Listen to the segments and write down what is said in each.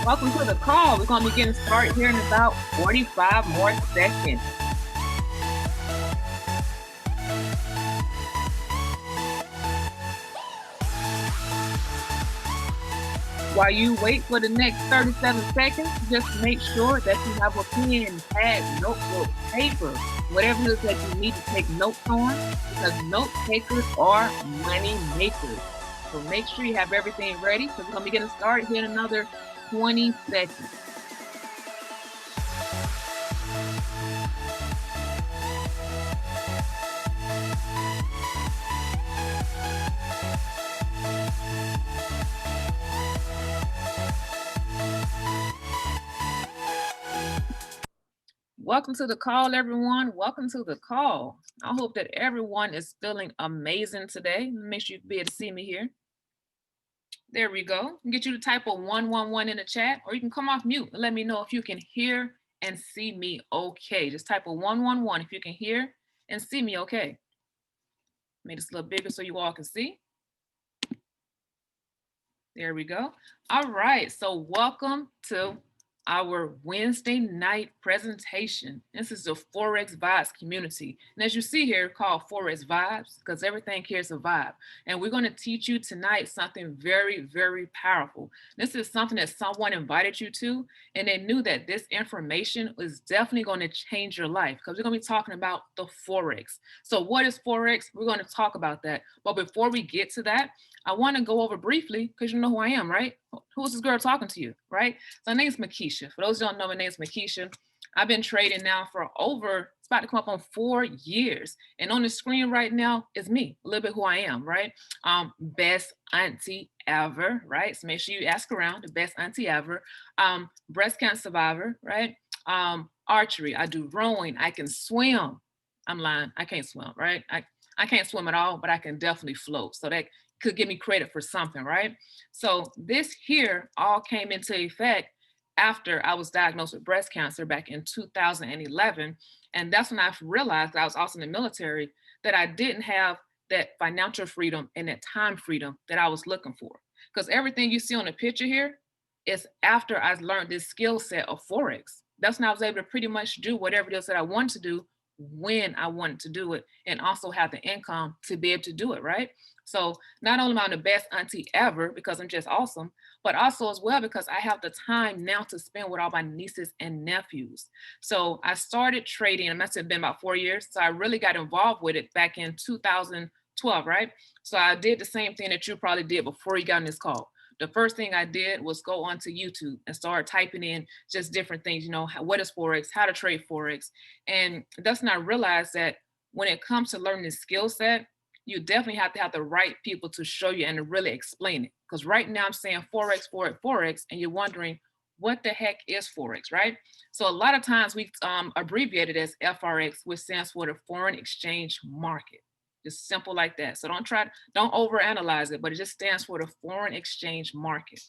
Welcome to the call. We're going to be getting started here in about 45 more seconds. While you wait for the next 37 seconds, just make sure that you have a pen, pad, notebook, paper, whatever it is that you need to take notes on, because note takers are money makers. So make sure you have everything ready, because we're going to be getting started here in another 20 seconds. Welcome to the call, everyone. Welcome to the call. I hope that everyone is feeling amazing today. Make sure you be able to see me here. There we go. Get you to type a 111 in the chat, or you can come off mute and let me know if you can hear and see me okay. Just type a 111 if you can hear and see me okay. Made this a little bigger so you all can see. There we go. All right, so welcome to our Wednesday night presentation. This is the Forex Vibes community. And as you see here, called Forex Vibes, because everything here is a vibe. And we're going to teach you tonight something very, very powerful. This is something that someone invited you to, and they knew that this information is definitely going to change your life, because we're going to be talking about the Forex. So what is Forex? We're going to talk about that. But before we get to that, I want to go over briefly, because you know who I am, right? Who's this girl talking to you, right? So my name's Makisha. For those who don't know, my name's Makisha. I've been trading now for it's about to come up on 4 years. And on the screen right now is me, a little bit who I am, right? Best auntie ever, right? So make sure you ask around, the best auntie ever. Breast cancer survivor, right? Archery, I do rowing, I can swim. I'm lying, I can't swim, right? I can't swim at all, but I can definitely float. So that could give me credit for something, right? So this here all came into effect after I was diagnosed with breast cancer back in 2011. And that's when I realized that I was also in the military, that I didn't have that financial freedom and that time freedom that I was looking for. Because everything you see on the picture here is after I learned this skill set of Forex. That's when I was able to pretty much do whatever it is that I wanted to do when I wanted to do it, and also have the income to be able to do it, right? So not only am I the best auntie ever because I'm just awesome, but also as well because I have the time now to spend with all my nieces and nephews. So I started trading, it must have been about 4 years. So I really got involved with it back in 2012, right? So I did the same thing that you probably did before you got on this call. The first thing I did was go onto YouTube and start typing in just different things, you know, what is Forex, how to trade Forex. And that's when I realized that when it comes to learning this skill set, you definitely have to have the right people to show you and to really explain it. Because right now I'm saying Forex, Forex, and you're wondering, what the heck is Forex, right? So a lot of times we abbreviate it as FRX, which stands for the foreign exchange market. Just simple like that. So don't overanalyze it, but it just stands for the foreign exchange market.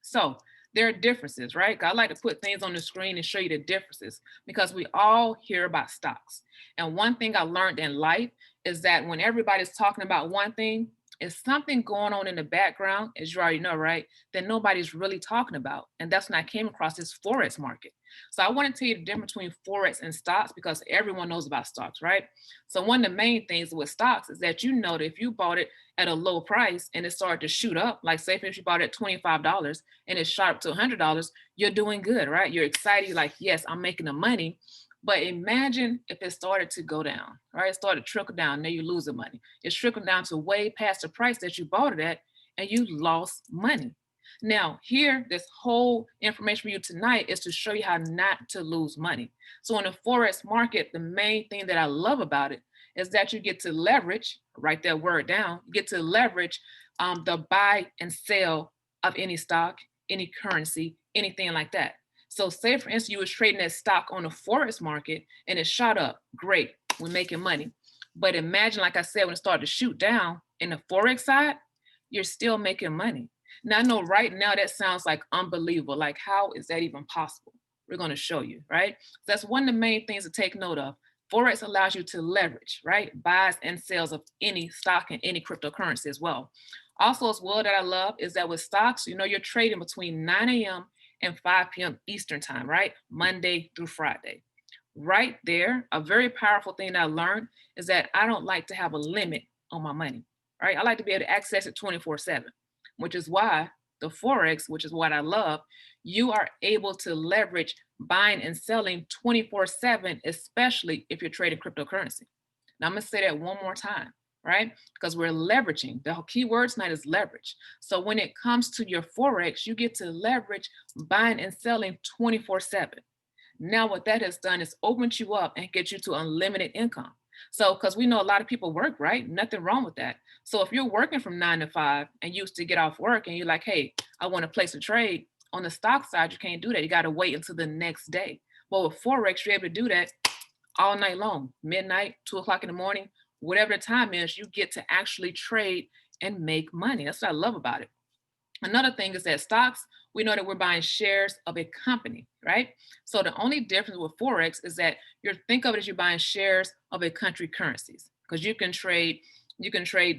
So there are differences, right? I like to put things on the screen and show you the differences, because we all hear about stocks. And one thing I learned in life is that when everybody's talking about one thing, it's something going on in the background, as you already know, right, that nobody's really talking about. And that's when I came across this Forex market. So I want to tell you the difference between Forex and stocks, because everyone knows about stocks, right? So one of the main things with stocks is that you know that if you bought it at a low price and it started to shoot up, like say if you bought it at $25 and it shot up to $100, you're doing good, right? You're excited, you're like, yes, I'm making the money. But imagine if it started to go down, right? It started to trickle down, now you're losing money. It's trickled down to way past the price that you bought it at, and you lost money. Now, here, this whole information for you tonight is to show you how not to lose money. So in the Forex market, the main thing that I love about it is that you get to leverage, write that word down, you get to leverage the buy and sell of any stock, any currency, anything like that. So say, for instance, you was trading that stock on the Forex market and it shot up. Great, we're making money. But imagine, like I said, when it started to shoot down in the Forex side, you're still making money. Now, I know right now that sounds like unbelievable. Like, how is that even possible? We're going to show you, right? So that's one of the main things to take note of. Forex allows you to leverage, right? Buys and sales of any stock and any cryptocurrency as well. Also, as well, that I love is that with stocks, you know, you're trading between 9 a.m. and 5 p.m. Eastern time, right? Monday through Friday. Right there, a very powerful thing that I learned is that I don't like to have a limit on my money, right? I like to be able to access it 24/7, which is why the Forex, which is what I love, you are able to leverage buying and selling 24/7, especially if you're trading cryptocurrency. Now I'm gonna say that one more time, right? Because we're leveraging. The key word tonight is leverage. So when it comes to your Forex, you get to leverage buying and selling 24/7. Now what that has done is opened you up and get you to unlimited income. So because we know a lot of people work, right? Nothing wrong with that. So if you're working from 9 to 5 and you used to get off work and you're like, hey, I want to place a trade on the stock side, you can't do that. You got to wait until the next day. Well, with Forex, you're able to do that all night long, midnight, 2 o'clock in the morning, whatever the time is, you get to actually trade and make money. That's what I love about it. Another thing is that stocks, we know that we're buying shares of a company, right? So the only difference with Forex is that you think of it as you're buying shares of a country currencies because you can trade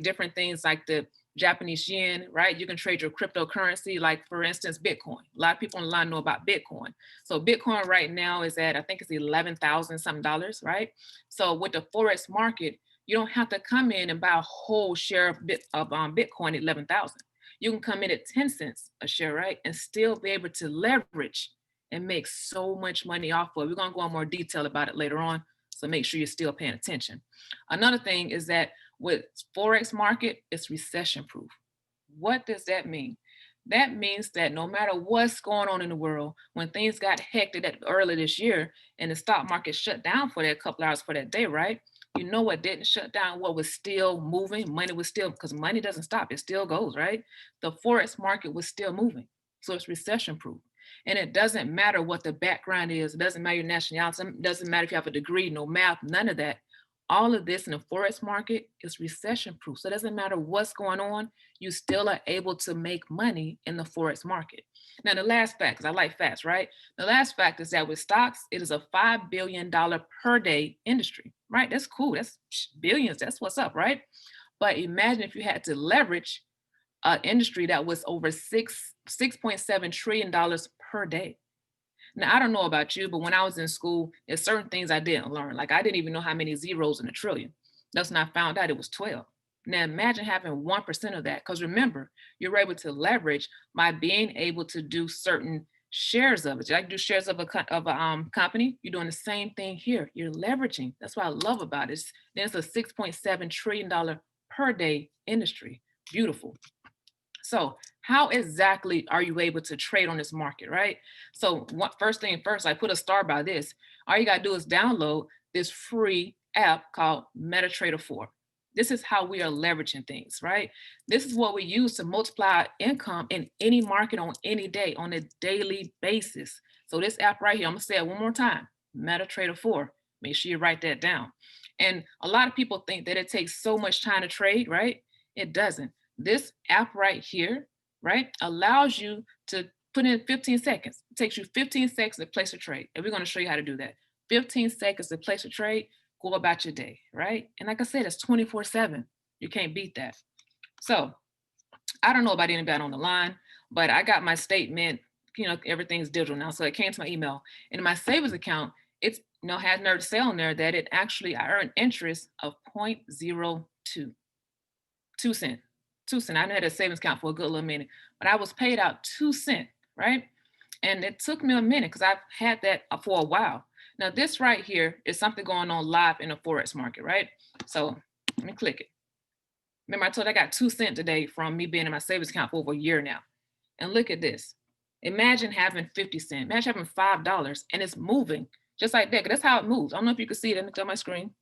different things like the Japanese yen, right? You can trade your cryptocurrency, like for instance, Bitcoin. A lot of people online know about Bitcoin. So Bitcoin right now is at, I think it's 11,000 something dollars, right? So with the Forex market, you don't have to come in and buy a whole share of Bitcoin at 11,000. You can come in at 10 cents a share, right? And still be able to leverage and make so much money off of it. We're going to go in more detail about it later on. So make sure you're still paying attention. Another thing is that with Forex market, it's recession proof. What does that mean? That means that no matter what's going on in the world, when things got hectic early this year and the stock market shut down for that couple hours for that day, right? You know what didn't shut down, what was still moving? Money was still, because money doesn't stop, it still goes, right? The Forex market was still moving. So it's recession proof. And it doesn't matter what the background is, it doesn't matter your nationality, it doesn't matter if you have a degree, no math, none of that. All of this in the Forex market is recession proof. So it doesn't matter what's going on, you still are able to make money in the Forex market. Now, the last fact, because I like facts, right? The last fact is that with stocks, it is a $5 billion per day industry, right? That's cool. That's billions. That's what's up, right? But imagine if you had to leverage an industry that was over $6.7 trillion per day. Now, I don't know about you, but when I was in school, there's certain things I didn't learn. Like I didn't even know how many zeros in a trillion. That's when I found out it was 12. Now imagine having 1% of that. Because remember, you're able to leverage by being able to do certain shares of it. Like do shares of a company, you're doing the same thing here. You're leveraging. That's what I love about it. It's a $6.7 trillion per day industry. Beautiful. So how exactly are you able to trade on this market, right? So first thing first, I put a star by this. All you got to do is download this free app called MetaTrader 4. This is how we are leveraging things, right? This is what we use to multiply income in any market on any day, on a daily basis. So this app right here, I'm gonna say it one more time, MetaTrader 4. Make sure you write that down. And a lot of people think that it takes so much time to trade, right? It doesn't. This app right here, right, allows you to put in 15 seconds. It takes you 15 seconds to place a trade. And we're going to show you how to do that. 15 seconds to place a trade, go about your day, right? And like I said, it's 24/7. You can't beat that. So I don't know about anybody on the line, but I got my statement, everything's digital now. So it came to my email. And in my savings account, it's had nerve to say on there that it actually I earned interest of 0.02. 2 cents. 2 cents. I had a savings account for a good little minute, but I was paid out 2 cents, right? And it took me a minute because I've had that for a while. Now, this right here is something going on live in the Forex market, right? So let me click it. Remember, I told you I got 2 cents today from me being in my savings account for over a year now. And look at this. Imagine having 50 cents. Imagine having $5 and it's moving just like that. That's how it moves. I don't know if you can see it on my screen.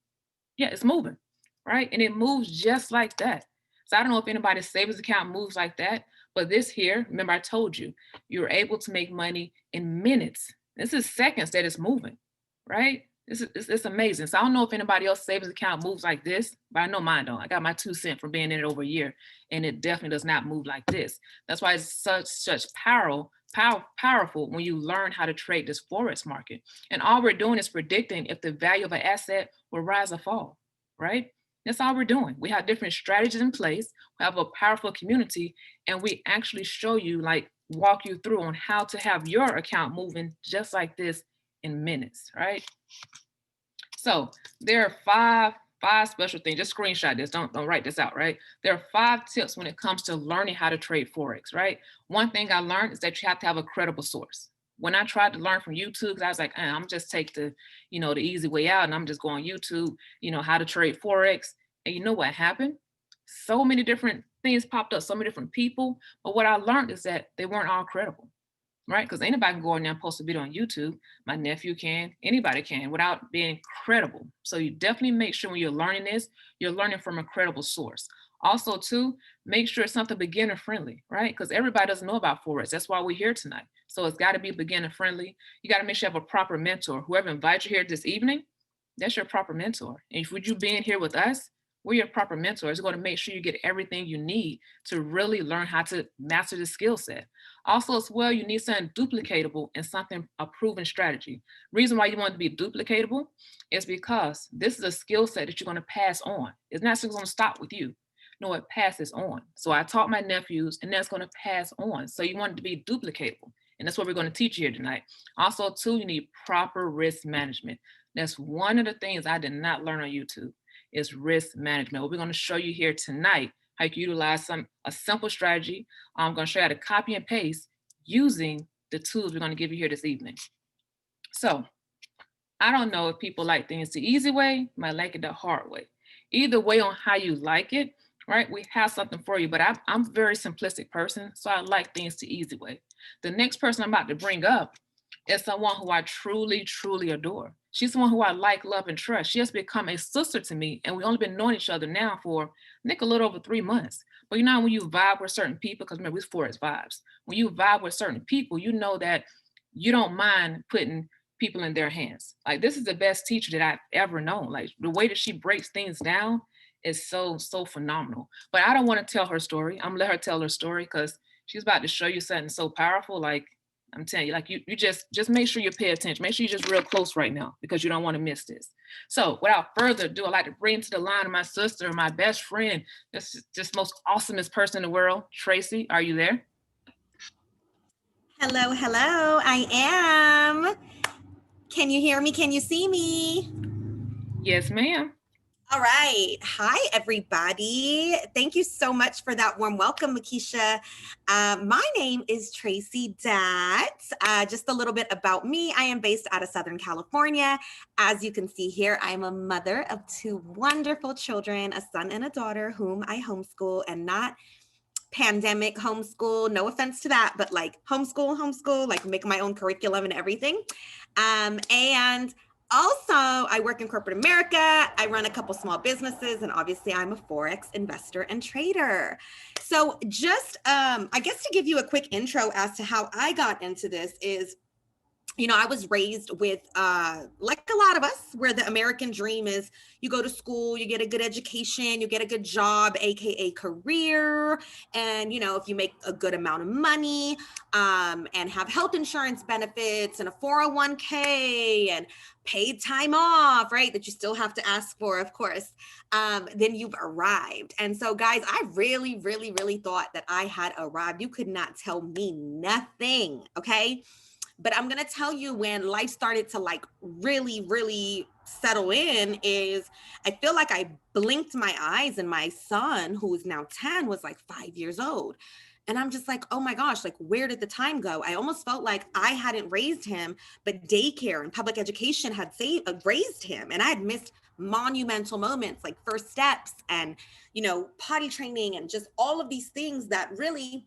Yeah, it's moving, right? And it moves just like that. So I don't know if anybody's savings account moves like that, but this here, remember I told you, you're able to make money in minutes. This is seconds that it's moving, right? It's amazing. So I don't know if anybody else's savings account moves like this, but I know mine don't. I got my 2 cents from being in it over a year, and it definitely does not move like this. That's why it's such powerful when you learn how to trade this Forex market. And all we're doing is predicting if the value of an asset will rise or fall, right? That's all we're doing. We have different strategies in place. We have a powerful community, and we actually show you, like, walk you through on how to have your account moving just like this in minutes, right? So there are five special things. Just screenshot this. Don't write this out, right? There are 5 tips when it comes to learning how to trade Forex, right? One thing I learned is that you have to have a credible source. When I tried to learn from YouTube, I was like, I'm just take the, the easy way out, and I'm just going YouTube, how to trade Forex. And you know what happened? So many different things popped up, so many different people. But what I learned is that they weren't all credible, right? Because anybody can go in there and post a video on YouTube. My nephew can, anybody can, without being credible. So you definitely make sure when you're learning this, you're learning from a credible source. Also, too, make sure it's something beginner friendly, right? Because everybody doesn't know about Forex. That's why we're here tonight. So it's got to be beginner friendly. You got to make sure you have a proper mentor. Whoever invited you here this evening, that's your proper mentor. And if you being here with us, we're your proper mentor. It's going to make sure you get everything you need to really learn how to master the skill set. Also, as well, you need something duplicatable and something, a proven strategy. Reason why you want it to be duplicatable is because this is a skill set that you're going to pass on. It's not just going to stop with you. No, it passes on. So I taught my nephews, and that's going to pass on. So you want it to be duplicatable. And that's what we're going to teach you here tonight. Also, too, you need proper risk management. That's one of the things I did not learn on YouTube is risk management. What we're going to show you here tonight, how you can utilize a simple strategy. I'm going to show you how to copy and paste using the tools we're going to give you here this evening. So I don't know if people like things the easy way, might like it the hard way. Either way on how you like it, right? We have something for you, but I'm a very simplistic person, so I like things the easy way. The next person I'm about to bring up is someone who I truly, truly adore. She's someone who I like, love, and trust. She has become a sister to me, and we've only been knowing each other now for, I think, a little over 3 months. But you know, when you vibe with certain people, because remember, it's Forex vibes. When you vibe with certain people, you know that you don't mind putting people in their hands. Like, this is the best teacher that I've ever known. Like, the way that she breaks things down is so phenomenal. But I don't want to tell her story. I'm gonna let her tell her story because she's about to show you something so powerful. Like, I'm telling you, like, you just make sure you pay attention. Make sure you're just real close right now because you don't want to miss this. So without further ado, I'd like to bring to the line my sister, my best friend, just most awesomest person in the world, Tracy. Are you there? Hello, hello. I am. Can you hear me? Can you see me? Yes, ma'am. All right. Hi, everybody. Thank you so much for that warm welcome, Makisha. My name is Tracy Dat. Just a little bit about me. I am based out of Southern California. As you can see here, I am a mother of 2 wonderful children, a son and a daughter, whom I homeschool, and not pandemic homeschool. No offense to that, but like homeschool, like make my own curriculum and everything. And also, I work in corporate America. I run a couple small businesses, and obviously, I'm a Forex investor and trader. So, just I guess to give you a quick intro as to how I got into this is, I was raised with, like a lot of us, where the American dream is you go to school, you get a good education, you get a good job, AKA career. And, if you make a good amount of money, and have health insurance benefits and a 401k and paid time off, right? That you still have to ask for, of course, then you've arrived. And so, guys, I really, really, really thought that I had arrived. You could not tell me nothing, okay? But I'm going to tell you, when life started to like really, really settle in, is I feel like I blinked my eyes and my son, who is now 10, was like 5 years old. And I'm just like, oh my gosh, like, where did the time go? I almost felt like I hadn't raised him, but daycare and public education had raised him. And I had missed monumental moments like first steps and, potty training and just all of these things that really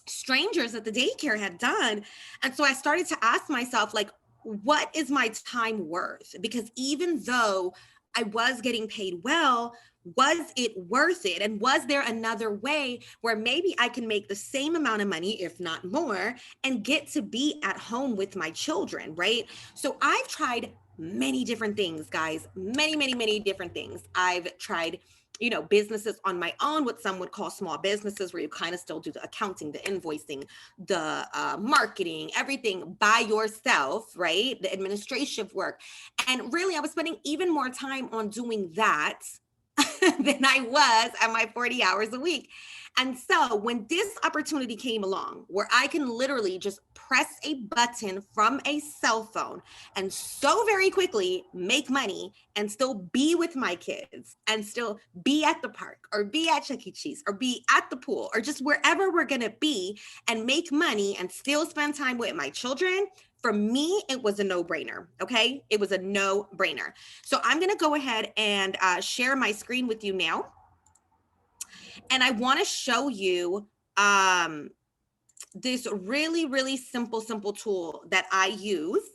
strangers at the daycare had done. And so I started to ask myself, like, what is my time worth? Because even though I was getting paid well, was it worth it? And was there another way where maybe I can make the same amount of money, if not more, and get to be at home with my children, right? So I've tried many different things, guys, many, many, many different things. I've tried businesses on my own, what some would call small businesses, where you kind of still do the accounting, the invoicing, the marketing, everything by yourself, right? The administrative work. And really, I was spending even more time on doing that than I was at my 40 hours a week. And so when this opportunity came along where I can literally just press a button from a cell phone and so very quickly make money and still be with my kids and still be at the park or be at Chuck E. Cheese or be at the pool or just wherever we're going to be and make money and still spend time with my children, for me, it was a no-brainer, okay? It was a no-brainer. So I'm gonna go ahead and share my screen with you now. And I wanna show you this really, really simple tool that I use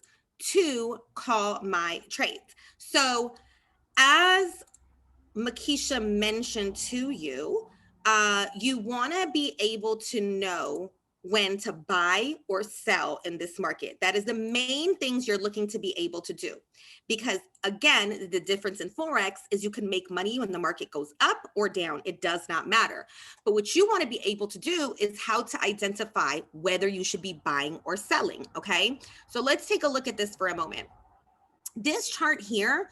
to call my trades. So as Makisha mentioned to you, you wanna be able to know when to buy or sell in this market. That is the main things you're looking to be able to do. Because again, the difference in Forex is you can make money when the market goes up or down. It does not matter. But what you want to be able to do is how to identify whether you should be buying or selling. Okay. So let's take a look at this for a moment. This chart here,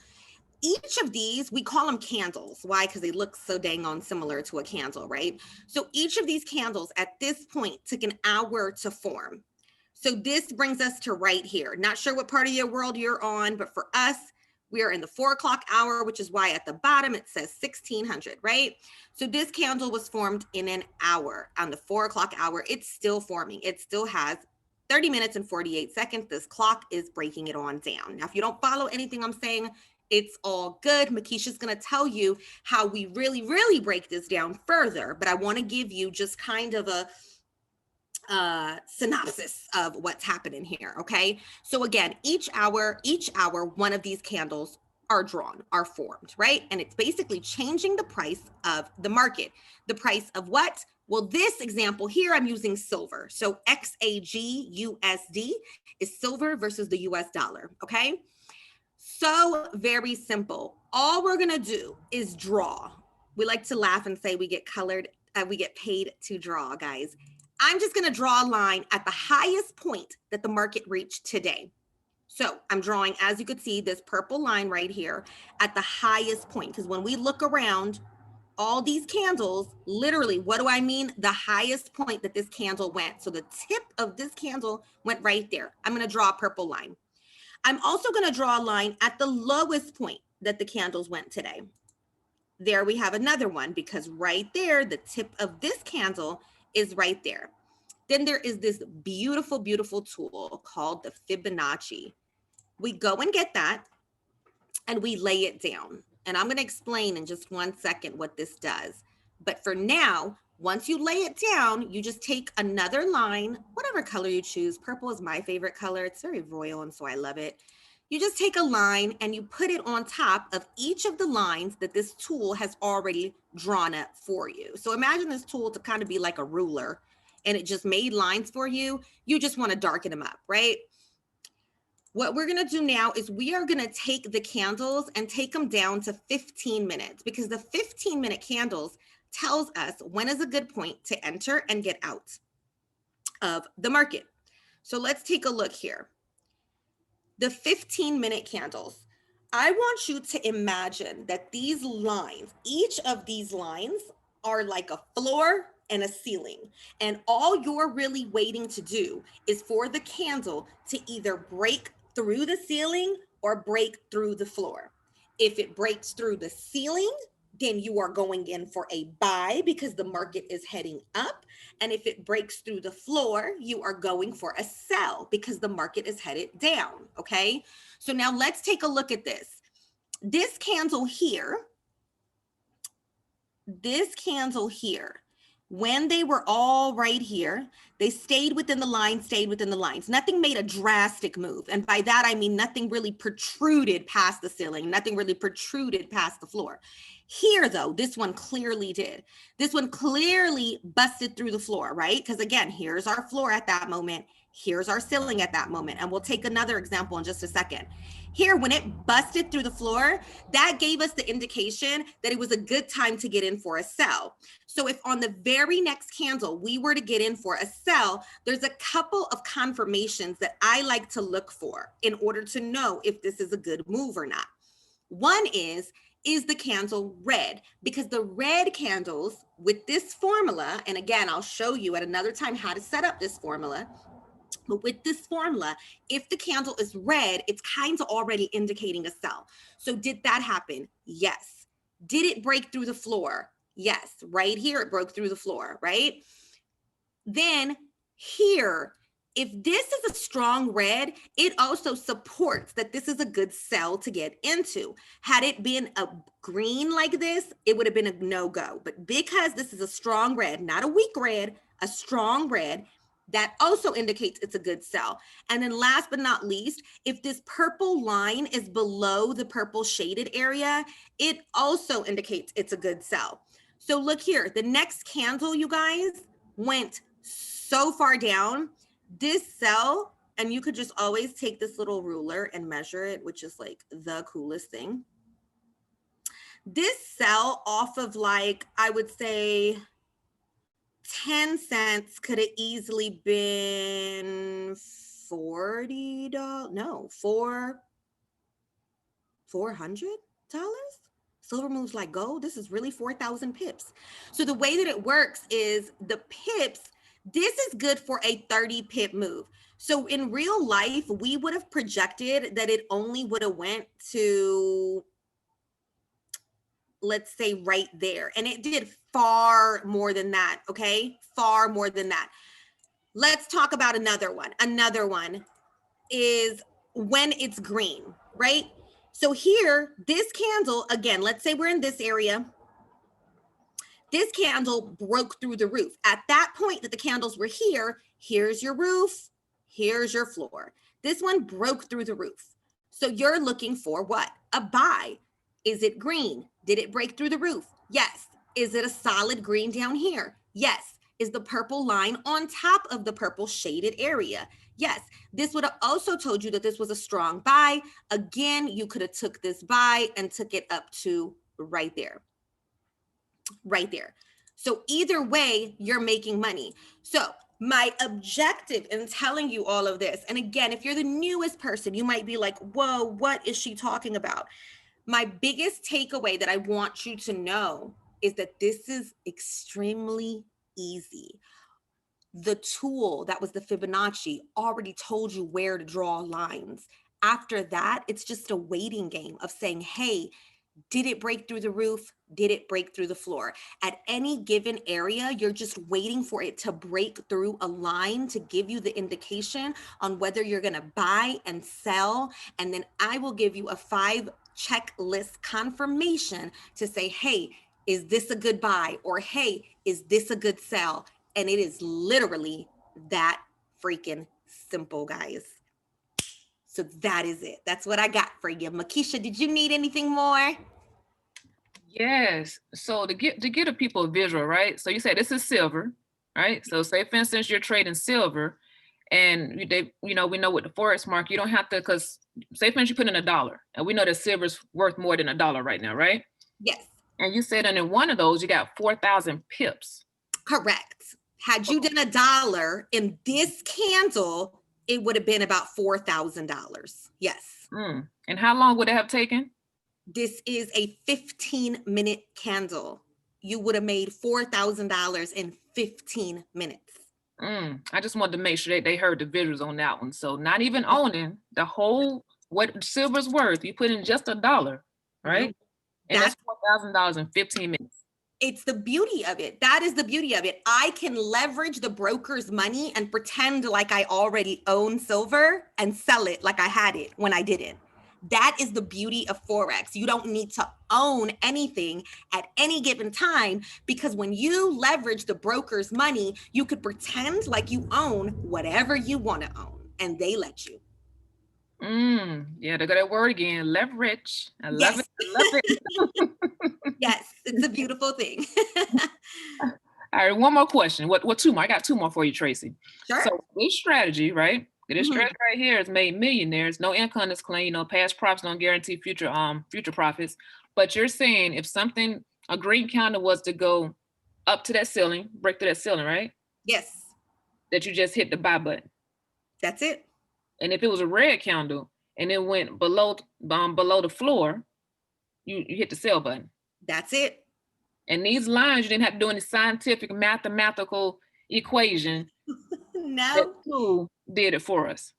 each of these, we call them candles. Why? Because they look so dang on similar to a candle, right? So each of these candles at this point took an hour to form. So this brings us to right here. Not sure what part of your world you're on, but for us, we are in the 4 o'clock hour, which is why at the bottom it says 1600, right? So this candle was formed in an hour. On the 4 o'clock hour, it's still forming. It still has 30 minutes and 48 seconds. This clock is breaking it on down. Now, if you don't follow anything I'm saying, it's all good. Makisha's going to tell you how we really break this down further, but I want to give you just kind of a synopsis of what's happening here. Okay. So again, each hour, one of these candles are drawn, are formed, right? And it's basically changing the price of the market. The price of what? Well, this example here, I'm using silver. So XAGUSD is silver versus the US dollar. Okay. So very simple. All we're going to do is draw. We like to laugh and say we get paid to draw, guys. I'm just going to draw a line at the highest point that the market reached today. So I'm drawing, as you could see, this purple line right here at the highest point. Because when we look around all these candles, literally, what do I mean? The highest point that this candle went. So the tip of this candle went right there. I'm going to draw a purple line. I'm also going to draw a line at the lowest point that the candles went today. There we have another one, because right there, the tip of this candle is right there. Then there is this beautiful tool called the Fibonacci. We go and get that and we lay it down. And I'm going to explain in just 1 second what this does. But for now, once you lay it down, you just take another line, whatever color you choose. Purple is my favorite color. It's very royal, and so I love it. You just take a line and you put it on top of each of the lines that this tool has already drawn up for you. So imagine this tool to kind of be like a ruler, and it just made lines for you. You just want to darken them up, right? What we're going to do now is we are going to take the candles and take them down to 15 minutes, because the 15-minute candles tells us when is a good point to enter and get out of the market. So let's take a look here. The 15-minute candles. I want you to imagine that these lines, each of these lines are like a floor and a ceiling. And all you're really waiting to do is for the candle to either break through the ceiling or break through the floor. If it breaks through the ceiling, then you are going in for a buy because the market is heading up. And if it breaks through the floor, you are going for a sell because the market is headed down. Okay. So now let's take a look at this. This candle here, when they were all right here, they stayed within the lines. Nothing made a drastic move. And by that, I mean nothing really protruded past the ceiling, nothing really protruded past the floor. Here, though, this one clearly did. This one clearly busted through the floor, right? Because again, here's our floor at that moment. Here's our ceiling at that moment. And we'll take another example in just a second. Here, when it busted through the floor, that gave us the indication that it was a good time to get in for a sell. So if on the very next candle, we were to get in for a sell, there's a couple of confirmations that I like to look for in order to know if this is a good move or not. One is is the candle red? Because the red candles with this formula, and again, I'll show you at another time how to set up this formula. But with this formula, if the candle is red, it's kind of already indicating a sell. So did that happen? Yes. Did it break through the floor? Yes. Right here, it broke through the floor, right? Then here, if this is a strong red, it also supports that this is a good sell to get into. Had it been a green like this, it would have been a no-go. But because this is a strong red, not a weak red, a strong red, that also indicates it's a good sell. And then last but not least, if this purple line is below the purple shaded area, it also indicates it's a good sell. So look here, the next candle, you guys, went so far down. This cell, and you could just always take this little ruler and measure it, which is like the coolest thing. This cell off of like, I would say 10 cents could have easily been $40, no, $400. Silver moves like gold. This is really 4,000 pips. So the way that it works is the pips, this is good for a 30 pip move. So in real life, we would have projected that it only would have went to, let's say right there. And it did far more than that, okay? Far more than that. Let's talk about another one. Another one is when it's green, right? So here, this candle, again, let's say we're in this area. This candle broke through the roof. At that point that the candles were here, here's your roof, here's your floor. This one broke through the roof. So you're looking for what? A buy. Is it green? Did it break through the roof? Yes. Is it a solid green down here? Yes. Is the purple line on top of the purple shaded area? Yes. This would have also told you that this was a strong buy. Again, you could have took this buy and took it up to right there. Right there. So either way, you're making money. So my objective in telling you all of this, and again, if you're the newest person, you might be like, whoa, what is she talking about? My biggest takeaway that I want you to know is that this is extremely easy. The tool that was the Fibonacci already told you where to draw lines. After that, it's just a waiting game of saying, hey, did it break through the roof? Did it break through the floor? At any given area, you're just waiting for it to break through a line to give you the indication on whether you're going to buy and sell. And then I will give you a 5 checklist confirmation to say, hey, is this a good buy? Or hey, is this a good sell? And it is literally that freaking simple, guys. So that is it. That's what I got for you. Makisha, did you need anything more? Yes. So to get the people a visual, right? So you said this is silver, right? So say for instance you're trading silver, and we know with the forex market you don't have to, because say for instance you put in $1, and we know that silver's worth more than $1 right now, right? Yes. And you said that in one of those you got 4,000 pips. Correct. Had you done $1 in this candle, it would have been about $4,000. Yes. And how long would it have taken? This is a 15-minute candle. You would have made $4,000 in 15 minutes. I just wanted to make sure they heard the visuals on that one. So not even owning the whole what silver's worth, you put in just $1, right? And that's $4,000 in 15 minutes. It's the beauty of it. That is the beauty of it. I can leverage the broker's money and pretend like I already own silver and sell it like I had it when I didn't. That is the beauty of Forex. You don't need to own anything at any given time, because when you leverage the broker's money, you could pretend like you own whatever you want to own, and they let you. Yeah, they got that word again, leverage. I love it. I love it. Yes, it's a beautiful thing. All right, one more question. What two more? I got 2 more for you, Tracy. Sure. So this strategy, right? This strategy right here has made millionaires. No income is clean. No past profits don't guarantee future profits. But you're saying if a green candle was to go up to that ceiling, break through that ceiling, right? Yes. That you just hit the buy button. That's it. And if it was a red candle and it went below the floor, You hit the sell button. That's it. And these lines, you didn't have to do any scientific mathematical equation. That No, tool did it for us.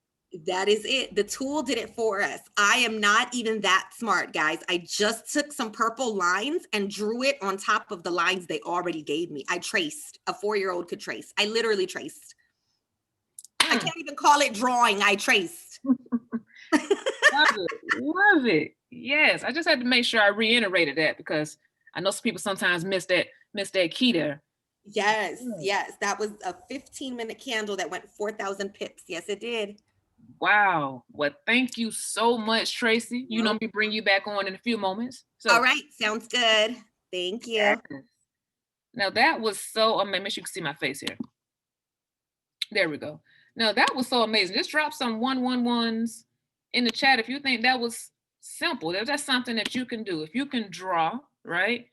that is it. The tool did it for us. I am not even that smart, guys. I just took some purple lines and drew it on top of the lines they already gave me. I traced. A 4-year-old could trace. I literally traced. I can't even call it drawing. I traced. Love it. Love it. Yes. I just had to make sure I reiterated that because I know some people sometimes miss that key there. Yes, yes. That was a 15-minute candle that went 4,000 pips. Yes, it did. Wow. Well, thank you so much, Tracy. You know Nope. me bring you back on in a few moments. All So right. Sounds good. Thank you. yes. Now that was so amazing. Make sure you can see my face here. There we go. Now that was so amazing. Just drop some 111s in the chat if you think that was simple. That's something that you can do. If you can draw, right?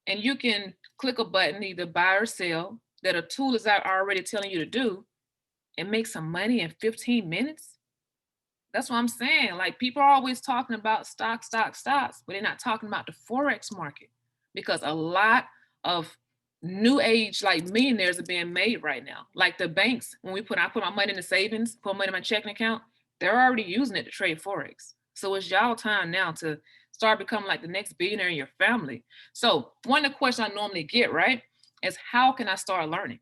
And you can click a button, either buy or sell, that a tool is out already telling you to do and make some money in 15 minutes. That's what I'm saying. Like people are always talking about stocks, but they're not talking about the Forex market because a lot of new age like millionaires are being made right now. Like the banks, when I put my money in the savings, put money in my checking account, they're already using it to trade Forex. So it's y'all time now to start becoming like the next billionaire in your family. So one of the questions I normally get, right, is how can I start learning?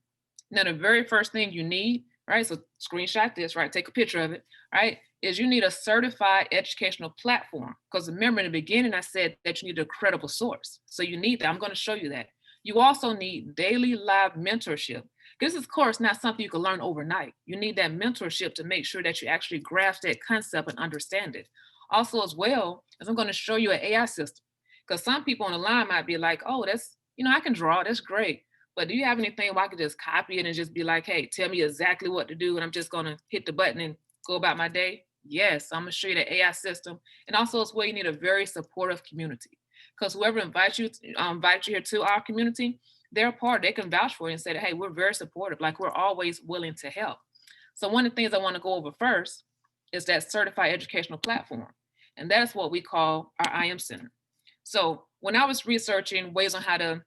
Now, the very first thing you need, right? So screenshot this, right? Take a picture of it, right? Is you need a certified educational platform. Because remember in the beginning, I said that you need a credible source. So you need that. I'm going to show you that. You also need daily live mentorship. This is, of course, not something you can learn overnight. You need that mentorship to make sure that you actually grasp that concept and understand it. Also, as well, as I'm going to show you an AI system. Because some people on the line might be like, oh, that's, I can draw. That's great. But do you have anything where I could just copy it and just be like, hey, tell me exactly what to do, and I'm just going to hit the button and go about my day? Yes, I'm going to show you the AI system. And also, it's where you need a very supportive community. Because whoever invites you here to our community, they're part, they can vouch for you and say, that, hey, we're very supportive. Like, we're always willing to help. So one of the things I want to go over first is that certified educational platform. And that is what we call our IM Center. So when I was researching ways on how to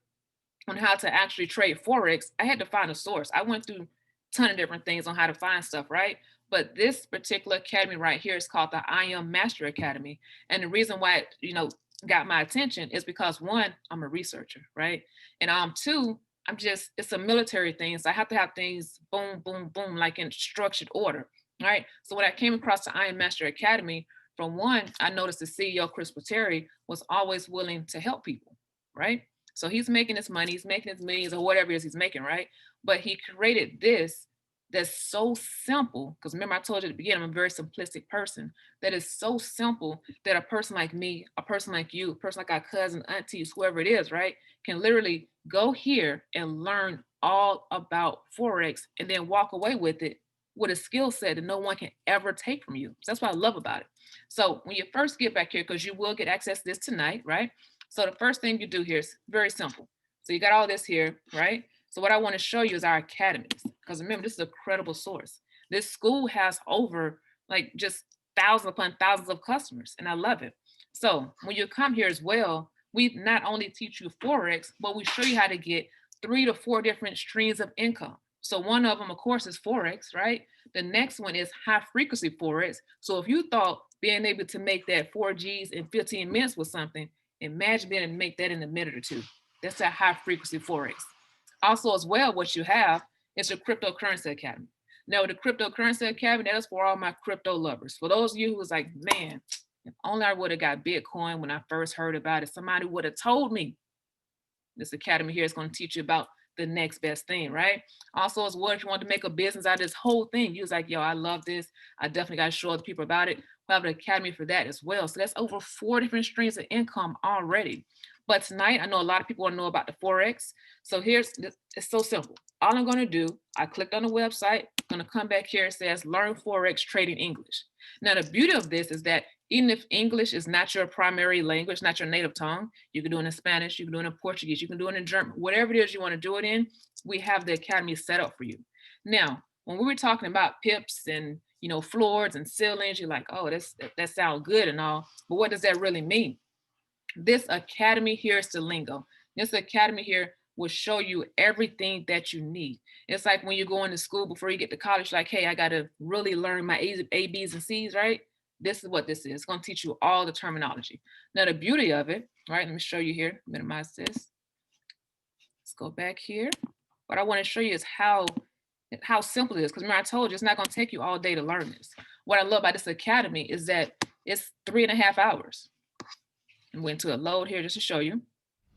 actually trade Forex, I had to find a source. I went through a ton of different things on how to find stuff, right? But this particular academy right here is called the IM Master Academy. And the reason why it, got my attention is because one, I'm a researcher, right? And two, it's a military thing. So I have to have things boom, boom, boom, like in structured order, right? So when I came across the IM Master Academy, from one, I noticed the CEO, Chris Pateri, was always willing to help people, right? So he's making his money, he's making his millions or whatever it is he's making, right? But he created this that's so simple. Because remember, I told you at the beginning, I'm a very simplistic person. That is so simple that a person like me, a person like you, a person like our cousin, aunties, whoever it is, right, can literally go here and learn all about Forex and then walk away with it with a skill set that no one can ever take from you. So that's what I love about it. So when you first get back here, because you will get access to this tonight, right? So the first thing you do here is very simple. So you got all this here, right? So what I want to show you is our academies, because remember, this is a credible source. This school has over like just thousands upon thousands of customers, and I love it. So when you come here as well, we not only teach you Forex, but we show you how to get 3 to 4 different streams of income. So one of them, of course, is Forex, right? The next one is high frequency Forex. So if you thought being able to make that 4Gs in 15 minutes was something, imagine being able to make that in a minute or two. That's that high frequency Forex. Also, as well, what you have is the Cryptocurrency Academy. Now, the Cryptocurrency Academy, that is for all my crypto lovers. For those of you who was like, man, if only I would have got Bitcoin when I first heard about it, somebody would have told me. This academy here is going to teach you about the next best thing, right? Also, as well, if you want to make a business out of this whole thing, you was like, yo, I love this. I definitely got to show other people about it. We'll have an academy for that as well. So that's over 4 different streams of income already. But tonight, I know a lot of people want to know about the Forex. So it's so simple. All I'm going to do, I clicked on the website, I'm going to come back here. It says learn Forex trading English. Now, the beauty of this is that even if English is not your primary language, not your native tongue, you can do it in Spanish, you can do it in Portuguese, you can do it in German, whatever it is you want to do it in, we have the academy set up for you. Now, when we were talking about pips and floors and ceilings, you're like, oh, that sounds good and all, but what does that really mean? This academy here is the lingo. This academy here will show you everything that you need. It's like when you go into school before you get to college, like, hey, I got to really learn my A, B's, and C's, right? This is what this is. It's going to teach you all the terminology. Now, the beauty of it, right? Let me show you here. Minimize this. Let's go back here. What I want to show you is how simple it is. Because remember, I told you it's not going to take you all day to learn this. What I love about this academy is that it's 3.5 hours. I'm going to a load here just to show you.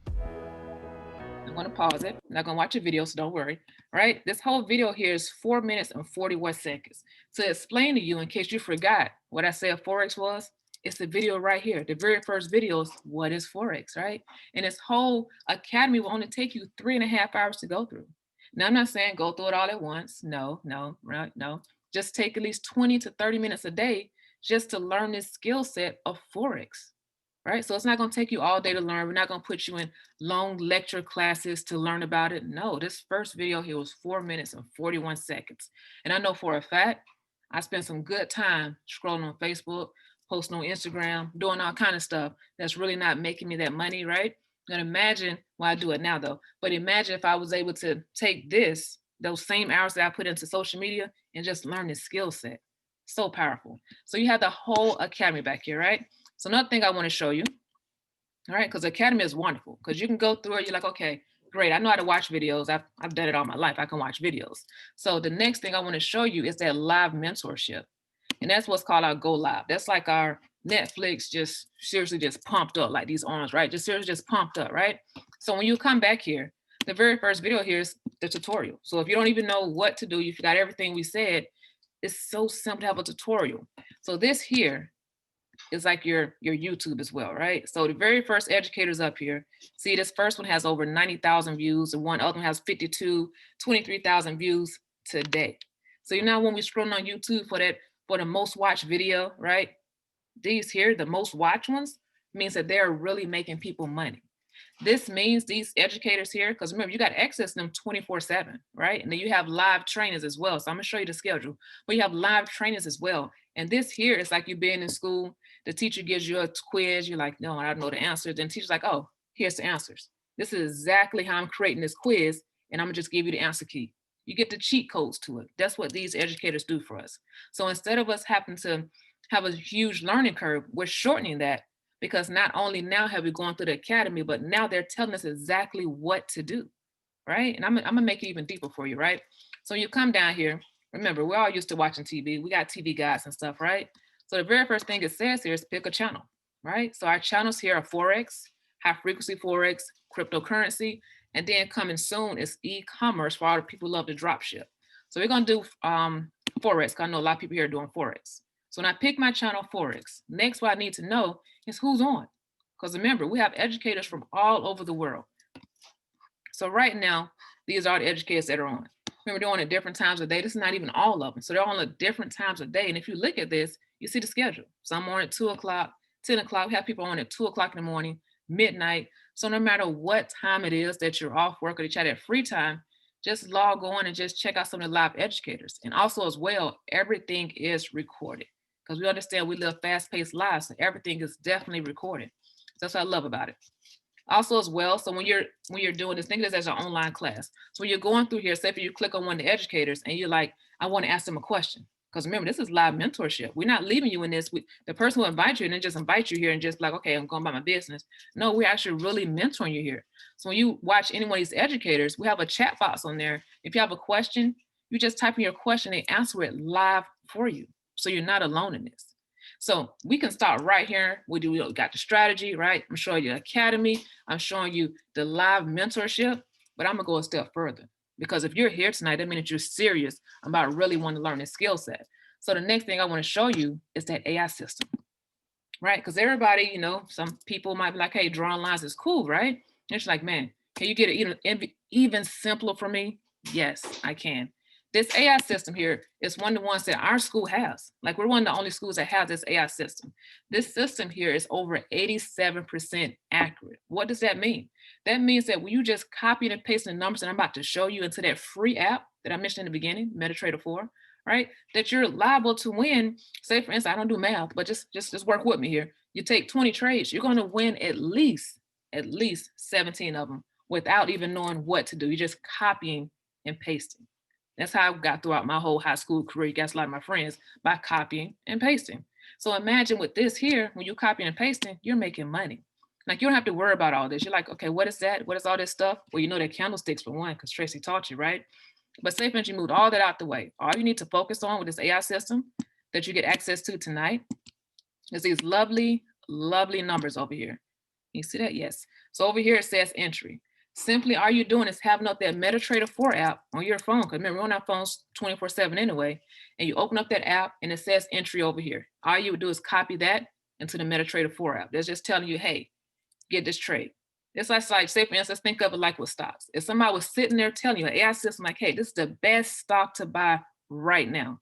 I'm going to pause it. I'm not going to watch a video, so don't worry. Right? This whole video here is 4 minutes and 41 seconds. To explain to you, in case you forgot what I said Forex was, it's the video right here. The very first video is what is Forex, right? And this whole academy will only take you 3.5 hours to go through. Now, I'm not saying go through it all at once. No, right? No. Just take at least 20 to 30 minutes a day just to learn this skill set of Forex. Right? So it's not going to take you all day to learn. We're not going to put you in long lecture classes to learn about it. No, this first video here was 4 minutes and 41 seconds. And I know for a fact, I spent some good time scrolling on Facebook, posting on Instagram, doing all kind of stuff that's really not making me that money, right? And imagine, well, I do it now though, but imagine if I was able to take those same hours that I put into social media and just learn this skill set. So powerful. So you have the whole academy back here, right? So another thing I want to show you, all right, because the academy is wonderful because you can go through it. You're like, okay, great. I know how to watch videos. I've done it all my life. I can watch videos. So the next thing I want to show you is that live mentorship. And that's what's called our Go Live. That's like our Netflix just seriously just pumped up, like these arms, right? Just seriously just pumped up, right? So when you come back here, the very first video here is the tutorial. So if you don't even know what to do, you forgot everything we said, it's so simple to have a tutorial. So this here is like your YouTube as well, right? So the very first educators up here, see this first one has over 90,000 views, and one other one has 23,000 views today. So you know when we scroll on YouTube for the most watched video, right? These here, the most watched ones, means that they're really making people money. This means these educators here, because remember, you got to access them 24/7, right? And then you have live trainers as well. So I'm gonna show you the schedule, but you have live trainers as well. And this here is like you being in school, the teacher gives you a quiz, you're like, no, I don't know the answers. Then the teacher's like, oh, here's the answers. This is exactly how I'm creating this quiz, and I'm gonna just give you the answer key. You get the cheat codes to it. That's what these educators do for us. So instead of us having to have a huge learning curve, we're shortening that because not only now have we gone through the academy, but now they're telling us exactly what to do, right? And I'm gonna make it even deeper for you, right? So you come down here, remember, we're all used to watching TV. We got TV guides and stuff, right? So the very first thing it says here is pick a channel, right? So our channels here are Forex, high frequency Forex, cryptocurrency, and then coming soon is e-commerce for all the people who love to drop ship. So we're gonna do Forex, because I know a lot of people here are doing Forex. So when I pick my channel Forex, next what I need to know is who's on. Because remember, we have educators from all over the world. So right now, these are the educators that are on. Remember, they're on at different times of day. This is not even all of them. So they're on at different times of day. And if you look at this, you see the schedule. Some are on at 2 o'clock, 10 o'clock. We have people on at 2 o'clock in the morning, midnight. So no matter what time it is that you're off work or that you have free time, just log on and just check out some of the live educators. And also as well, everything is recorded because we understand we live fast-paced lives. So everything is definitely recorded. So that's what I love about it. Also as well, so when you're doing this, think of this as an online class. So when you're going through here, say if you click on one of the educators and you're like, I want to ask them a question. Because remember, this is live mentorship. We're not leaving you in this. The person who invites you and then just invite you here and just like, okay, I'm going about my business. No, we're actually really mentoring you here. So when you watch any one of these educators, we have a chat box on there. If you have a question, you just type in your question, they answer it live for you. So you're not alone in this. So we can start right here. We got the strategy, right? I'm showing you the academy. I'm showing you the live mentorship, but I'm gonna go a step further because if you're here tonight, that means that you're serious about really wanting to learn this skill set. So the next thing I want to show you is that AI system, right? Because everybody, you know, some people might be like, hey, drawing lines is cool, right? And it's like, man, can you get it even simpler for me? Yes, I can. This AI system here is one of the ones that our school has. Like we're one of the only schools that have this AI system. This system here is over 87% accurate. What does that mean? That means that when you just copy and paste the numbers that I'm about to show you into that free app that I mentioned in the beginning, MetaTrader 4, right? That you're liable to win. Say for instance, I don't do math, but just work with me here. You take 20 trades, you're going to win at least 17 of them without even knowing what to do. You're just copying and pasting. That's how I got throughout my whole high school career. You guys, a lot of my friends, by copying and pasting. So imagine with this here, when you copy and pasting, you're making money. Like you don't have to worry about all this. You're like, okay, what is that? What is all this stuff? Well, you know they're candlesticks for one, because Tracy taught you, right? But say for instance, you moved all that out the way. All you need to focus on with this AI system that you get access to tonight is these lovely, lovely numbers over here. You see that? Yes. So over here it says entry. Simply all you're doing is having up that MetaTrader 4 app on your phone, because remember, we're on our phones 24/7 anyway, and you open up that app and it says entry over here. All you would do is copy that into the MetaTrader 4 app. That's just telling you, hey, get this trade. It's like, say for instance, think of it like with stocks. If somebody was sitting there telling you, an AI system like, hey, this is the best stock to buy right now.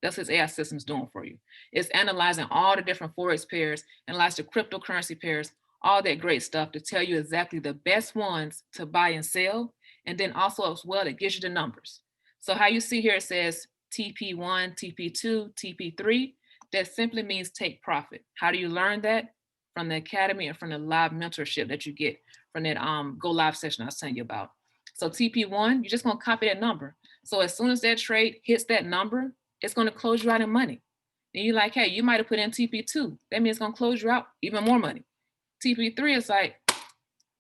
That's what AI system's doing for you. It's analyzing all the different Forex pairs, analyze the cryptocurrency pairs, all that great stuff to tell you exactly the best ones to buy and sell. And then also as well, it gives you the numbers. So how you see here, it says TP1, TP2, TP3. That simply means take profit. How do you learn that? From the academy and from the live mentorship that you get from that go live session I was telling you about. So TP1, you're just gonna copy that number. So as soon as that trade hits that number, it's gonna close you out in money. And you're like, hey, you might have put in TP2. That means it's gonna close you out even more money. TP3 is like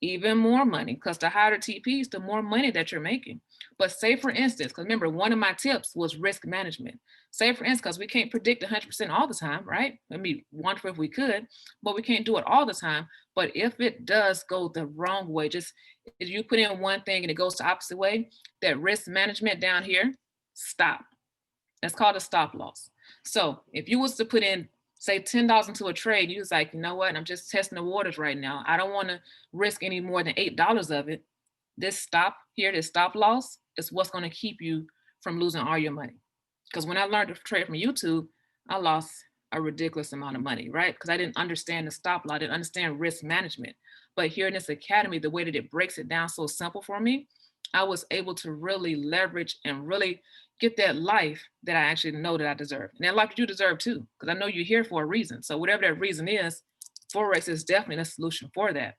even more money, because the higher TPs, the more money that you're making. But say for instance, because remember, one of my tips was risk management. Say for instance, because we can't predict 100% all the time, right? It'd be wonderful if we could, but we can't do it all the time. But if it does go the wrong way, just if you put in one thing and it goes the opposite way, that risk management down here, stop. That's called a stop loss. So if you was to put in, say $10 into a trade, you was like, you know what, I'm just testing the waters right now. I don't want to risk any more than $8 of it. This stop here, this stop loss is what's going to keep you from losing all your money. Because when I learned to trade from YouTube, I lost a ridiculous amount of money, right? Because I didn't understand the stop loss, I didn't understand risk management. But here in this academy, the way that it breaks it down so simple for me, I was able to really leverage and really get that life that I actually know that I deserve. And that life that you deserve too, because I know you're here for a reason. So whatever that reason is, Forex is definitely the solution for that.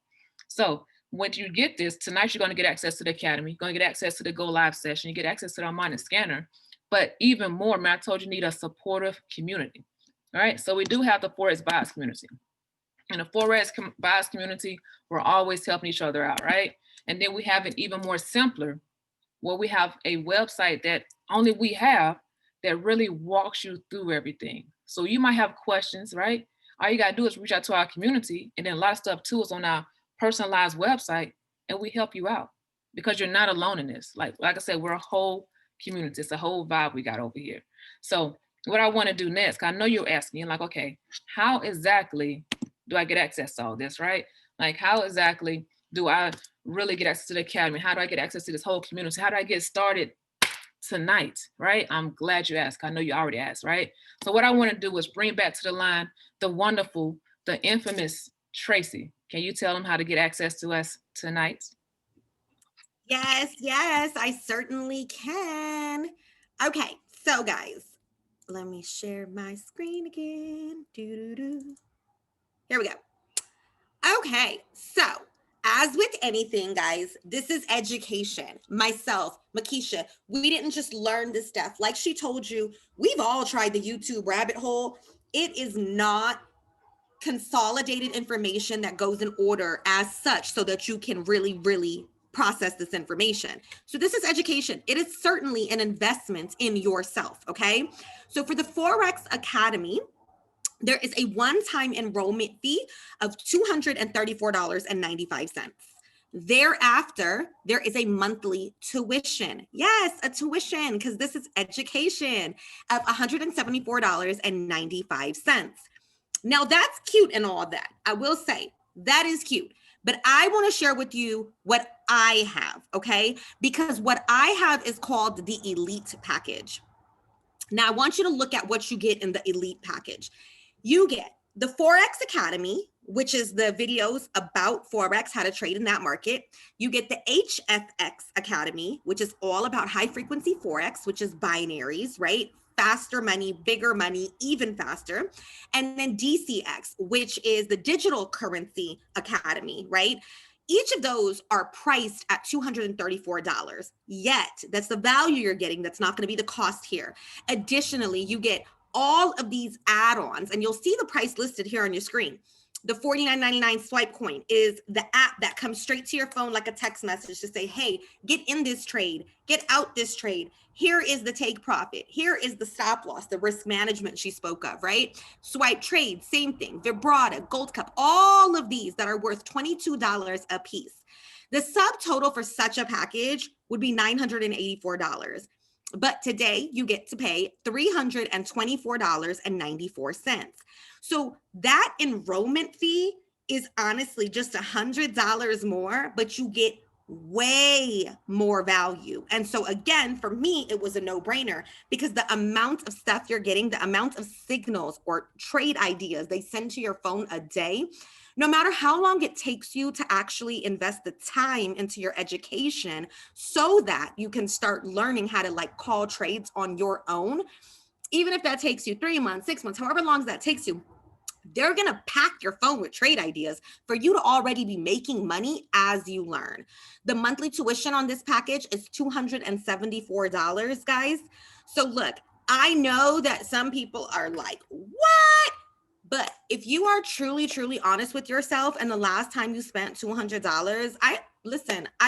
So once you get this, tonight you're going to get access to the academy, you're going to get access to the Go Live session, you get access to the online scanner. But even more, man, I told you need a supportive community. All right, so we do have the Forex Bias community. In the Forex Bias community, we're always helping each other out, right? And then we have it even more simpler, where we have a website that only we have that really walks you through everything. So you might have questions, right? All you gotta do is reach out to our community, and then a lot of stuff too is on our personalized website, and we help you out because you're not alone in this. Like I said, we're a whole community. It's a whole vibe we got over here. So what I want to do next, I know you're asking, you're like, okay, how exactly do I get access to all this, right? Like how exactly do I really get access to the academy? How do I get access to this whole community? How do I get started tonight, right? I'm glad you asked. I know you already asked, right? So what I want to do is bring back to the line the wonderful, the infamous Tracy. Can you tell them how to get access to us tonight? Yes, yes, I certainly can. Okay, so guys, let me share my screen again. Doo-doo-doo. Here we go. Okay, so as with anything, guys, this is education. Myself, Makisha, we didn't just learn this stuff. Like she told you, we've all tried the YouTube rabbit hole. It is not consolidated information that goes in order as such so that you can really, really process this information. So this is education. It is certainly an investment in yourself, okay? So for the Forex Academy, there is a one-time enrollment fee of $234.95. Thereafter, there is a monthly tuition. Yes, a tuition, because this is education, of $174.95. Now, that's cute and all that. I will say that is cute. But I want to share with you what I have, okay? Because what I have is called the Elite Package. Now, I want you to look at what you get in the Elite Package. You get the Forex Academy, which is the videos about Forex, how to trade in that market. You get the HFX Academy, which is all about high frequency Forex, which is binaries, right? faster money, bigger money, even faster. And then DCX, which is the Digital Currency Academy, right? Each of those are priced at $234. Yet, that's the value you're getting. That's not going to be the cost here. Additionally, you get all of these add-ons, and you'll see the price listed here on your screen. The $49.99 swipe coin is the app that comes straight to your phone like a text message to say, hey, get in this trade, get out this trade. Here is the take profit. Here is the stop loss, the risk management she spoke of, right? Swipe trade, same thing. Vibrata, Gold Cup, all of these that are worth $22 a piece. The subtotal for such a package would be $984. But today you get to pay $324.94. So that enrollment fee is honestly just $100 more, but you get way more value. And so again, for me, it was a no-brainer because the amount of stuff you're getting, the amount of signals or trade ideas they send to your phone a day, no matter how long it takes you to actually invest the time into your education so that you can start learning how to like call trades on your own, even if that takes you 3 months, 6 months, however long that takes you, they're going to pack your phone with trade ideas for you to already be making money as you learn. The monthly tuition on this package is $274, guys. So look, I know that some people are like, what? But if you are truly, truly honest with yourself, and the last time you spent $200, I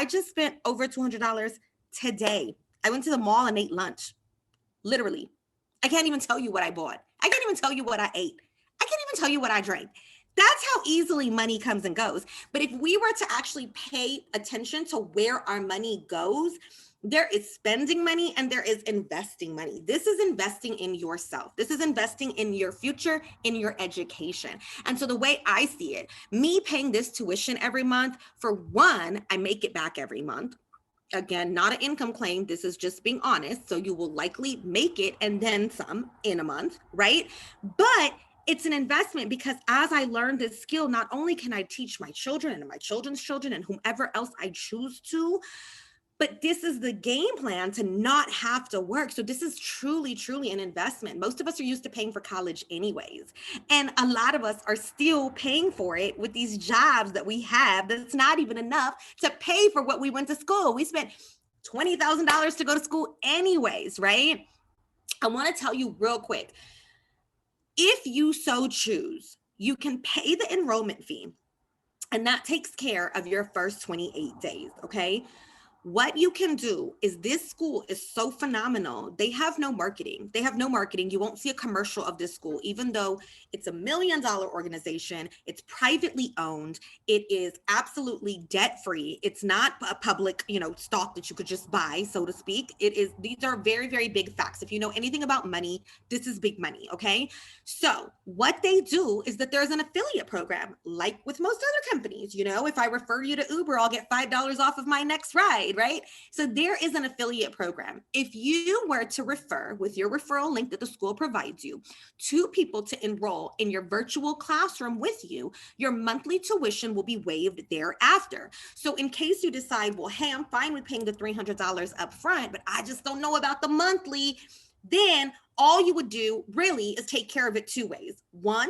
just spent over $200 today. I went to the mall and ate lunch. Literally. I can't even tell you what I bought. I can't even tell you what I ate. I can't even tell you what I drank. That's how easily money comes and goes. But if we were to actually pay attention to where our money goes, there is spending money and there is investing money. This is investing in yourself. This is investing in your future, in your education. And so the way I see it, me paying this tuition every month, for one, I make it back every month. Again, not an income claim. This is just being honest. So you will likely make it and then some in a month, right? But it's an investment because as I learn this skill, not only can I teach my children and my children's children and whomever else I choose to, but this is the game plan to not have to work. So this is truly, truly an investment. Most of us are used to paying for college anyways. And a lot of us are still paying for it with these jobs that we have that's not even enough to pay for what we went to school. We spent $20,000 to go to school anyways, right? I want to tell you real quick, if you so choose, you can pay the enrollment fee, and that takes care of your first 28 days, okay? What you can do is this school is so phenomenal. They have no marketing. You won't see a commercial of this school, even though it's $1 million organization. It's privately owned. It is absolutely debt-free. It's not a public, stock that you could just buy, so to speak. These are very, very big facts. If you know anything about money, this is big money, okay? So what they do is that there's an affiliate program, like with most other companies. If I refer you to Uber, I'll get $5 off of my next ride. Right? So there is an affiliate program. If you were to refer with your referral link that the school provides you 2 people to enroll in your virtual classroom with you, your monthly tuition will be waived thereafter. So in case you decide, well, hey, I'm fine with paying the $300 up front, but I just don't know about the monthly, then all you would do really is take care of it 2 ways. 1,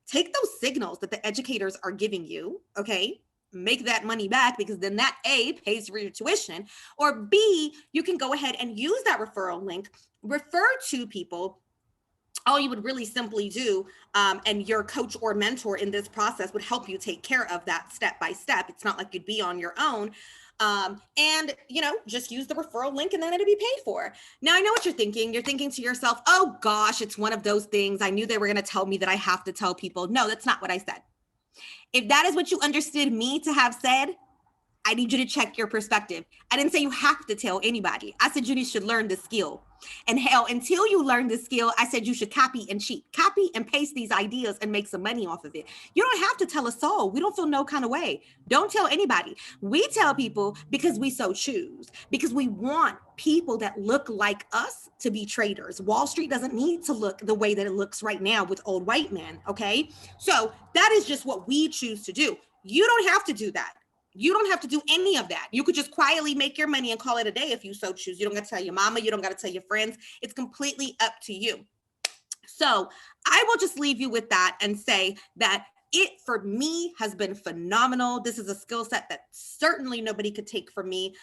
take those signals that the educators are giving you, okay? Make that money back, because then that A, pays for your tuition, or B, you can go ahead and use that referral link, refer 2 people. All you would really simply do, and your coach or mentor in this process would help you take care of that step by step. It's not like you'd be on your own. And just use the referral link and then it'll be paid for. Now, I know what you're thinking. You're thinking to yourself, oh gosh, it's one of those things. I knew they were going to tell me that I have to tell people. No, that's not what I said. If that is what you understood me to have said, I need you to check your perspective. I didn't say you have to tell anybody. I said you should learn the skill. And hell, until you learn the skill, I said you should copy and cheat. Copy and paste these ideas and make some money off of it. You don't have to tell a soul. We don't feel no kind of way. Don't tell anybody. We tell people because we so choose, because we want people that look like us to be traders. Wall Street doesn't need to look the way that it looks right now with old white men, okay? So that is just what we choose to do. You don't have to do that. You don't have to do any of that. You could just quietly make your money and call it a day if you so choose. You don't got to tell your mama. You don't got to tell your friends. It's completely up to you. So I will just leave you with that and say that it for me has been phenomenal. This is a skill set that certainly nobody could take from me.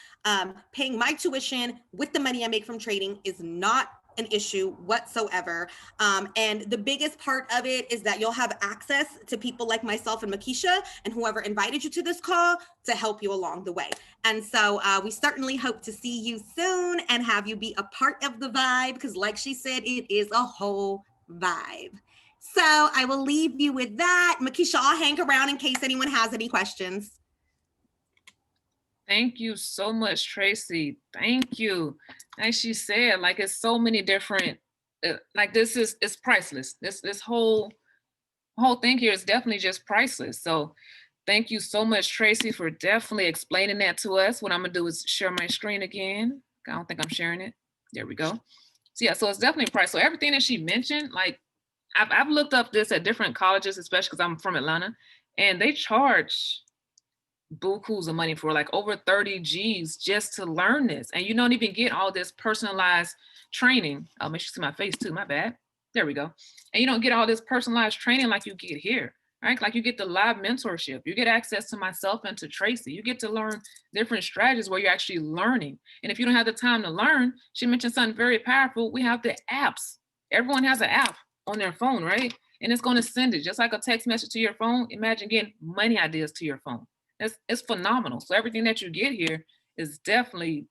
Paying my tuition with the money I make from trading is not an issue whatsoever. And the biggest part of it is that you'll have access to people like myself and Makisha and whoever invited you to this call to help you along the way. And so we certainly hope to see you soon and have you be a part of the vibe, because like she said, it is a whole vibe. So I will leave you with that. Makisha, I'll hang around in case anyone has any questions. Thank you so much, Tracy. Thank you. Like she said, like it's so many different, like this is, it's priceless. This whole thing here is definitely just priceless. So thank you so much, Tracy, for definitely explaining that to us. What I'm gonna do is share my screen again. I don't think I'm sharing it. There we go. So yeah, so it's definitely price. So everything that she mentioned, like I've looked up this at different colleges, especially because I'm from Atlanta, and they charge bukus of money for like over 30 G's just to learn this. And you don't even get all this personalized training. I'll make sure you see my face too, my bad. There we go. And you don't get all this personalized training like you get here, right? Like you get the live mentorship, you get access to myself and to Tracy. You get to learn different strategies where you're actually learning. And if you don't have the time to learn, she mentioned something very powerful. We have the apps. Everyone has an app on their phone, right? And it's going to send it just like a text message to your phone. Imagine getting money ideas to your phone. It's phenomenal. So everything that you get here is definitely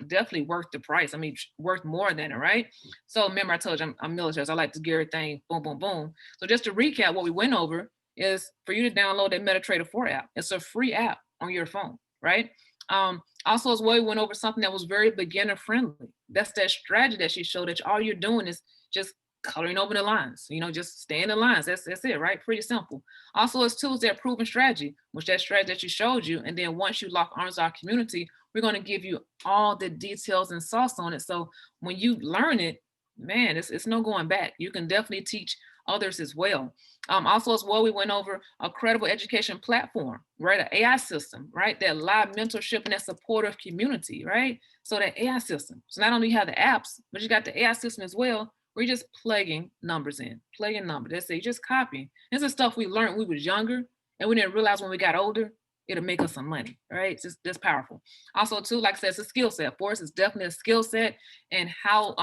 worth the price. I mean, worth more than it, right? So remember, I told you I'm military, so I like to get everything boom, boom, boom. So just to recap, what we went over is for you to download that MetaTrader 4 app. It's a free app on your phone, right? Also, as well, we went over something that was very beginner friendly. That's that strategy that she showed that all you're doing is just coloring over the lines, just stay in the lines. That's it, right? Pretty simple. Also, it's tools that proven strategy, which that strategy that you showed you. And then once you lock arms with our community, we're going to give you all the details and sauce on it. So when you learn it, man, it's no going back. You can definitely teach others as well. Also, as well, we went over a credible education platform, right? An AI system, right? That live mentorship and that supportive community, right? So that AI system. So not only you have the apps, but you got the AI system as well. We're just plugging numbers in, plugging numbers. That's it, just copying. This is stuff we learned when we was younger, and we didn't realize when we got older, it'll make us some money, right? It's just powerful. Also, too, like I said, it's a skill set. For us, it's definitely a skill set. And how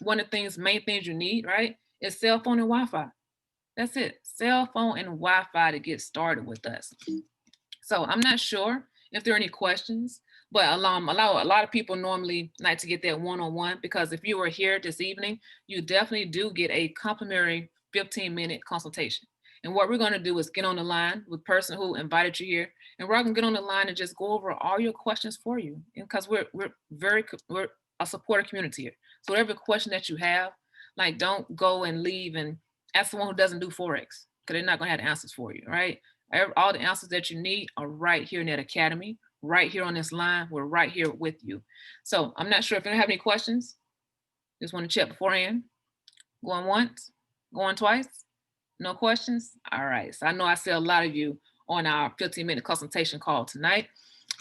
one of the main things you need, right, is cell phone and Wi-Fi. That's it, cell phone and Wi-Fi to get started with us. So I'm not sure if there are any questions, but a lot of people normally like to get that one-on-one, because if you were here this evening, you definitely do get a complimentary 15-minute consultation. And what we're going to do is get on the line with the person who invited you here, and we're going to get on the line and just go over all your questions for you. Because we're a supportive community here. So whatever question that you have, like don't go and leave and ask someone who doesn't do Forex, because they're not going to have the answers for you, right? All the answers that you need are right here in that academy, right here on this line. We're right here with you. So I'm not sure if you don't have any questions. Just want to check beforehand. Going once, going twice. No questions? All right. So I know I see a lot of you on our 15-minute consultation call tonight.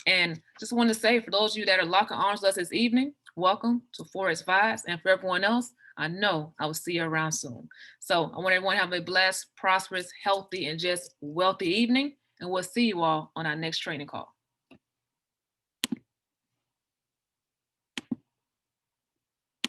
And just want to say, for those of you that are locking arms with us this evening, welcome to Forex Vibes. And for everyone else, I know I will see you around soon. So I want everyone to have a blessed, prosperous, healthy, and just wealthy evening. And we'll see you all on our next training call.